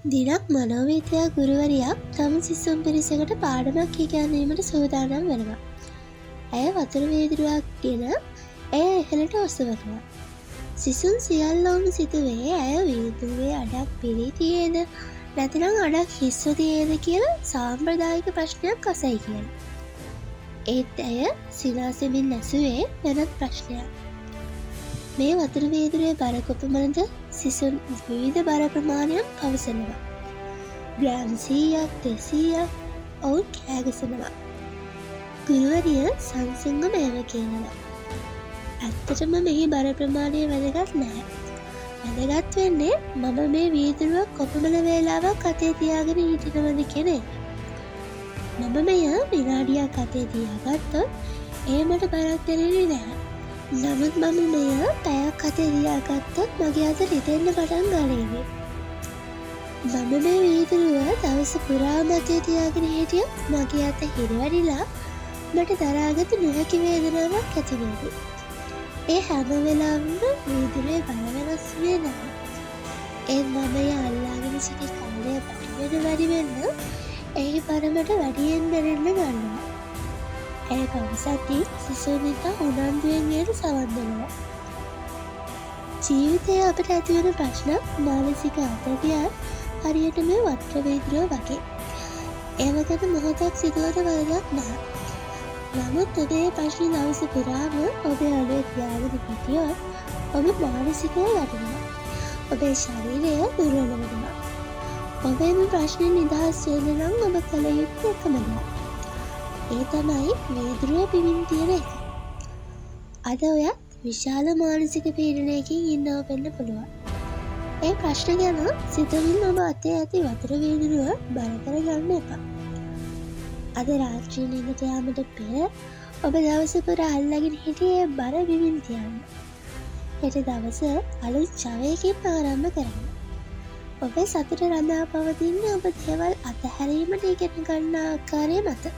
දිනක් මනෝවිද්‍යා ගුරුවරියක් තම සිසුන් පිරිසකට පාඩමක් ඉගැන්වීමට සූදානම් වෙනවා. ඇය වතුර වීදුරුවක් ගෙන එය ඉහළට ඔසවනවා. සිසුන් සියල්ලෝම සිතුවේ ඇය වීදුරුවේ අඩක් පිරී තියේද නැතිනම් අඩක් හිස්ව තියේද කියලා සාම්ප්‍රදායික ප්‍රශ්නයක් අසයි කියලා. ඒත් ඇය සිනාසෙමින් ඇසුවේ වෙනත් ප්‍රශ්නයක්. මේ වතුර වීදුරුවේ බර කොපමණද? සිසුන් විවිධ බර ප්‍රමාණයක් පවසනවා. ග්‍රෑම් 100ක් 200ක් ඔවුන් කෑගසනවා. ගුරුවරිය සංසුන්ව මේව කියනවා. ඇත්තටම මෙහි බර ප්‍රමාණය වැදගත් නැහැ. වැදගත් වෙන්නේ මම මේ වීදුරුව කොපමණ වේලාවක් අතේ තියාගෙන හිටිනවද කියන එක. මම මෙය විනාඩියක් අතේ තියාගත්තොත් ඒ මට බරක් දැනෙන්නේ නැහැ. නමුත් මම මෙය පැයක් අතේ තියාගත්තොත් මගේ අත රිදෙන්න පටන් ගනීවි. මම මේ වීදුරුව දවස පුරාම අතේ තියාගෙන හිටියොත් මගේ අත හිරවැරිලා මට දරාගත නොහැකි වේදනාවක් ඇති වේවි. ඒ හැම වෙලාවෙම වීදුරුවේ බර වෙනස් වෙන්නේ නැහැ. ඒත් මම එය අල්ලාගෙන සිටි කාලය වැඩි වෙන්න එහි බර මට වැඩියෙන් දැනෙන්න ගන්නවා. ඇය පවසති සිසුන් ඉතා උනන්දුවෙන් එයට සවන් දෙනවා. ජීවිතයේ අපට ඇතිවන ප්‍රශ්න මානසික අතතියක් හරියට මේ වතුර වීදුරුව වගේ. ඒව ගැන මොහොතක් සිතුවට වරදක් නැහැ. නමුත් ඔබේ ප්‍රශ්න දවස පුරාම ඔබේ ඔළුවේ තියාගෙන හිටියොත් ඔබ මානසිකව වැටෙනවා. ඔබේ ශරීරය දුර්වල වෙනවා. ඔබේම ප්‍රශ්නෙන් නිදහස් වෙන්න නම් ඔබ කළ යුත්තේ එකම දේ. ඒ තමයි වීදුරුව පිමින් තියෙන එක. අද ඔයත් විශාල මානසික පීඩනයකින් ඉන්නව වෙන්න පුළුවන්. ඒ ප්‍රශ්න ගැන සිතමින් ඔබ අතේ ඇති වතුර වීදුරුව බර කරගන්න එපා. අද රාත්‍රියේ නිදට යාමට පෙර ඔබ දවස පුරා අල්ලගෙන හිටියේ බර බිමින් තියන්න. හෙට දවස අලුත් ජවයකින් ආරම්භ කරන්න. ඔබේ සතුට රඳා පවතින්නේ ඔබ දේවල් අතහැරීමට ඉගෙන ගන්නා ආකාරය මත.